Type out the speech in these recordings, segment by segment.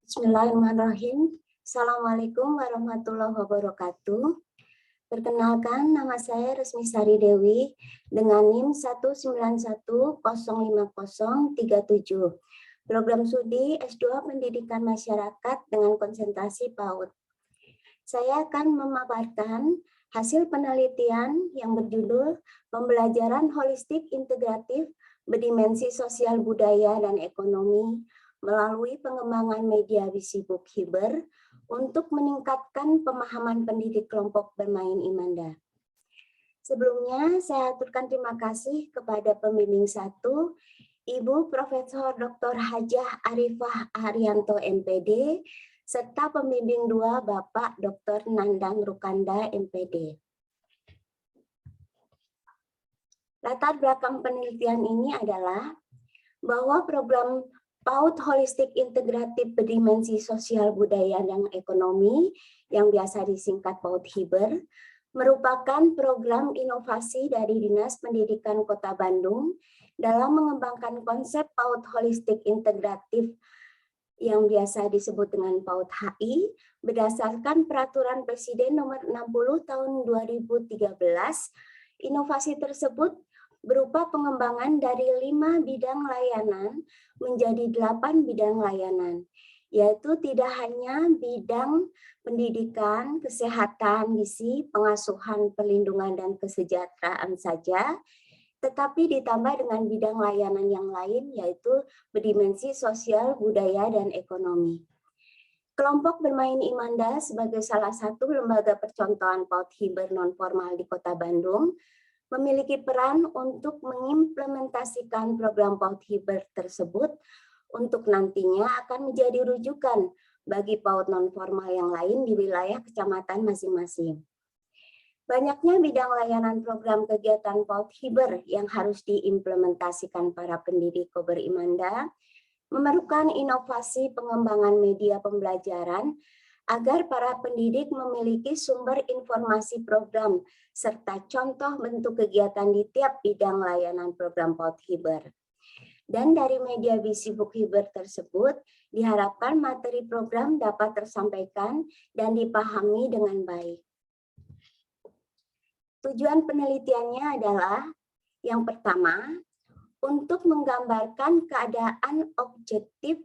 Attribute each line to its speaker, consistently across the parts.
Speaker 1: Bismillahirrahmanirrahim. Assalamualaikum warahmatullahi wabarakatuh. Perkenalkan, nama saya Resmi Sari Dewi dengan NIM 191050037. Program Studi S2 Pendidikan Masyarakat dengan konsentrasi PAUD. Saya akan memaparkan hasil penelitian yang berjudul Pembelajaran Holistik Integratif Berdimensi Sosial Budaya dan Ekonomi melalui pengembangan media Visibuk Hiber untuk meningkatkan pemahaman pendidik kelompok bermain Imanda. Sebelumnya, saya aturkan terima kasih kepada pembimbing 1, Ibu Profesor Dr. Hajah Arifah Haryanto MPD, serta pembimbing 2, Bapak Dr. Nandang Rukanda MPD. Latar belakang penelitian ini adalah bahwa program PAUD Holistik Integratif Berdimensi Sosial Budaya dan Ekonomi yang biasa disingkat PAUD Hiber merupakan program inovasi dari Dinas Pendidikan Kota Bandung dalam mengembangkan konsep PAUD Holistik Integratif yang biasa disebut dengan PAUD HI berdasarkan Peraturan Presiden Nomor 60 Tahun 2013. Inovasi tersebut berupa pengembangan dari 5 bidang layanan menjadi 8 bidang layanan, yaitu tidak hanya bidang pendidikan, kesehatan, gizi, pengasuhan, perlindungan, dan kesejahteraan saja, tetapi ditambah dengan bidang layanan yang lain, yaitu berdimensi sosial, budaya, dan ekonomi. Kelompok bermain Imanda sebagai salah satu lembaga percontohan PAUD Hiber non-formal di Kota Bandung memiliki peran untuk mengimplementasikan program PAUD Hiber tersebut untuk nantinya akan menjadi rujukan bagi PAUD non-formal yang lain di wilayah kecamatan masing-masing. Banyaknya bidang layanan program kegiatan PAUD Hiber yang harus diimplementasikan para pendidik Kober Imanda memerlukan inovasi pengembangan media pembelajaran agar para pendidik memiliki sumber informasi program serta contoh bentuk kegiatan di tiap bidang layanan program PAUD Hiber. Dan dari media Visibuk Hiber tersebut diharapkan materi program dapat tersampaikan dan dipahami dengan baik. Tujuan penelitiannya adalah yang pertama, untuk menggambarkan keadaan objektif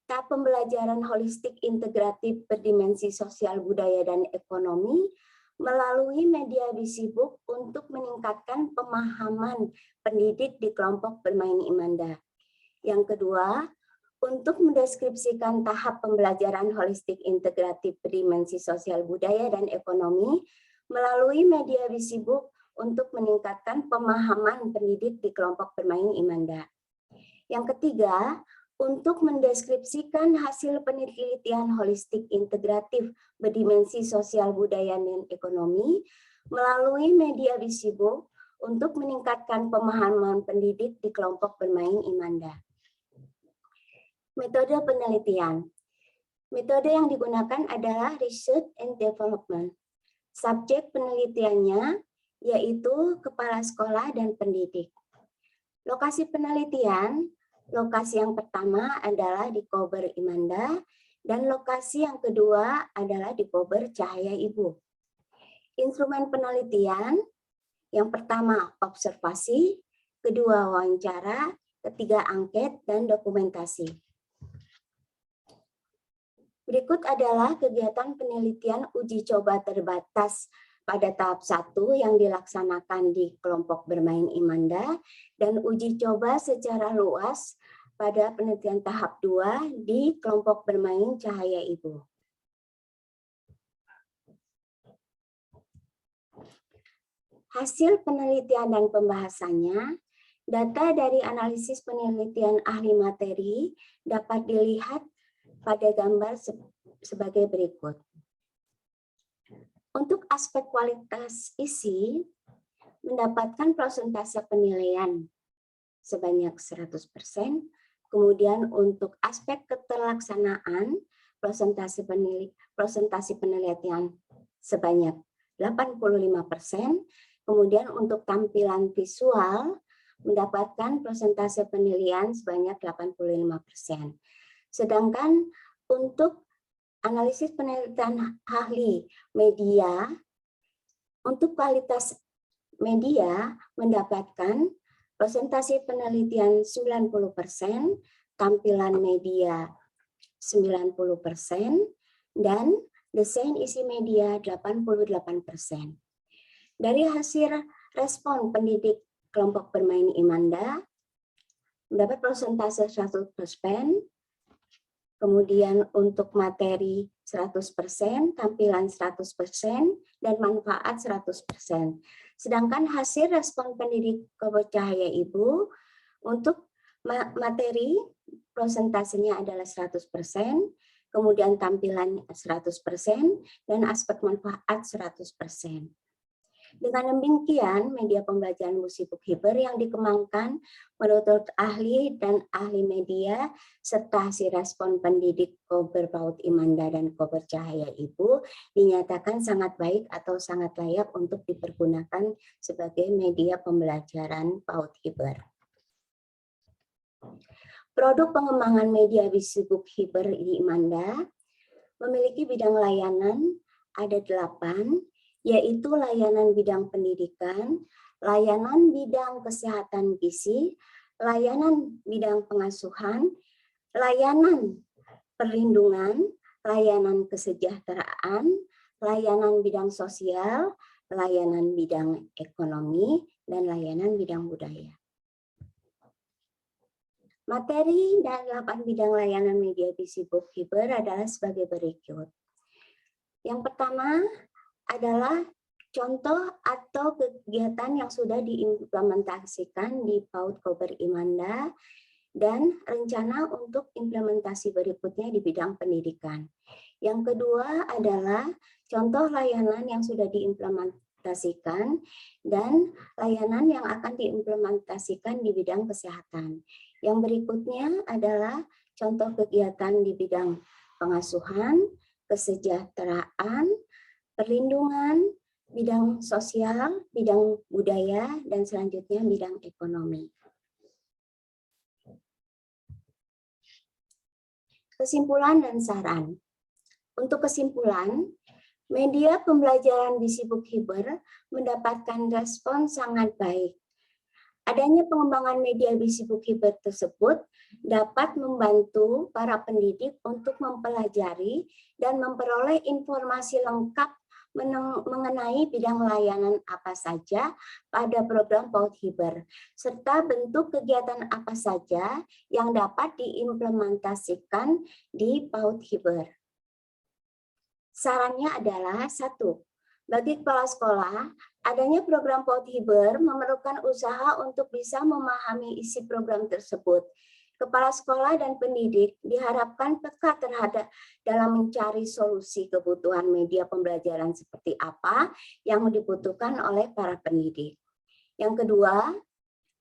Speaker 1: tahap pembelajaran holistik integratif berdimensi sosial budaya dan ekonomi melalui media Visibuk untuk meningkatkan pemahaman pendidik di kelompok bermain Imanda. Yang kedua, untuk mendeskripsikan tahap pembelajaran holistik integratif berdimensi sosial budaya dan ekonomi melalui media Visibuk untuk meningkatkan pemahaman pendidik di kelompok bermain Imanda. Yang ketiga, untuk mendeskripsikan hasil penelitian holistik integratif berdimensi sosial budaya dan ekonomi melalui media Visibuk untuk meningkatkan pemahaman pendidik di kelompok bermain Imanda. Metode penelitian. Metode yang digunakan adalah research and development. Subjek penelitiannya yaitu kepala sekolah dan pendidik. Lokasi penelitian, lokasi yang pertama adalah di Kober Imanda, dan lokasi yang kedua adalah di Kober Cahaya Ibu. Instrumen penelitian, yang pertama observasi, kedua wawancara, ketiga angket, dan dokumentasi. Berikut adalah kegiatan penelitian uji coba terbatas pada tahap 1 yang dilaksanakan di kelompok bermain Imanda dan uji coba secara luas pada penelitian tahap 2 di kelompok bermain Cahaya Ibu. Hasil penelitian dan pembahasannya, data dari analisis penelitian ahli materi dapat dilihat pada gambar sebagai berikut. Untuk aspek kualitas isi, mendapatkan persentase penilaian sebanyak 100%, kemudian untuk aspek keterlaksanaan, persentase penelitian sebanyak 85%, kemudian untuk tampilan visual, mendapatkan persentase penilaian sebanyak 85%. Sedangkan untuk analisis penelitian ahli media, untuk kualitas media mendapatkan presentasi penelitian 90%, tampilan media 90%, dan desain isi media 88%. Dari hasil respon pendidik kelompok bermain Imanda, mendapat persentase 100%, kemudian untuk materi 100%, tampilan 100%, dan manfaat 100%. Sedangkan hasil respon pendidik Kober Cahaya Ibu untuk materi prosentasenya adalah 100%, kemudian tampilan 100%, dan aspek manfaat 100%. Dengan demikian, media pembelajaran Musibuk Hiber yang dikembangkan menurut ahli dan ahli media serta hasil respon pendidik Kober PAUD Imanda dan Kober Cahaya Ibu dinyatakan sangat baik atau sangat layak untuk dipergunakan sebagai media pembelajaran PAUD Hiber. Produk pengembangan media Musibuk Hiber di Imanda memiliki bidang layanan ada 8, yaitu layanan bidang pendidikan, layanan bidang kesehatan gizi, layanan bidang pengasuhan, layanan perlindungan, layanan kesejahteraan, layanan bidang sosial, layanan bidang ekonomi, dan layanan bidang budaya. Materi dan 8 bidang layanan media Musibuk Hiber adalah sebagai berikut. Yang pertama adalah contoh atau kegiatan yang sudah diimplementasikan di PAUD Kober Imanda dan rencana untuk implementasi berikutnya di bidang pendidikan. Yang kedua adalah contoh layanan yang sudah diimplementasikan dan layanan yang akan diimplementasikan di bidang kesehatan. Yang berikutnya adalah contoh kegiatan di bidang pengasuhan, kesejahteraan, perlindungan, bidang sosial, bidang budaya, dan selanjutnya bidang ekonomi. Kesimpulan dan saran. Untuk kesimpulan, media pembelajaran Musibuk Hiber mendapatkan respon sangat baik. Adanya pengembangan media Musibuk Hiber tersebut dapat membantu para pendidik untuk mempelajari dan memperoleh informasi lengkap mengenai bidang layanan apa saja pada program PAUD Hiber, serta bentuk kegiatan apa saja yang dapat diimplementasikan di PAUD Hiber. Sarannya adalah 1. Bagi kepala sekolah, adanya program PAUD Hiber memerlukan usaha untuk bisa memahami isi program tersebut. Kepala sekolah dan pendidik diharapkan peka terhadap dalam mencari solusi kebutuhan media pembelajaran seperti apa yang dibutuhkan oleh para pendidik. Yang kedua,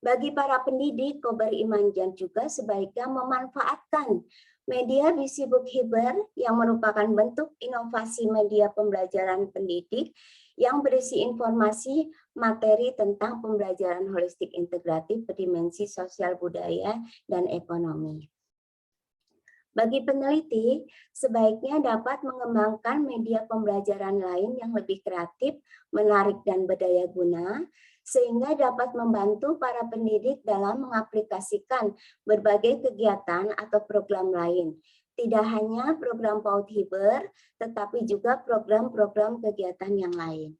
Speaker 1: bagi para pendidik, Kober Imanjan juga sebaiknya memanfaatkan media Musibuk Hiber yang merupakan bentuk inovasi media pembelajaran pendidik yang berisi informasi materi tentang pembelajaran holistik integratif berdimensi sosial budaya dan ekonomi. Bagi peneliti, sebaiknya dapat mengembangkan media pembelajaran lain yang lebih kreatif, menarik, dan berdaya guna, sehingga dapat membantu para pendidik dalam mengaplikasikan berbagai kegiatan atau program lain. Tidak hanya program PAUD Hiber, tetapi juga program-program kegiatan yang lain.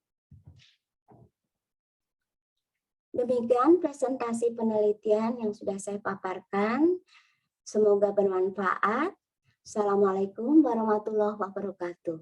Speaker 1: Demikian presentasi penelitian yang sudah saya paparkan. Semoga bermanfaat. Assalamualaikum warahmatullahi wabarakatuh.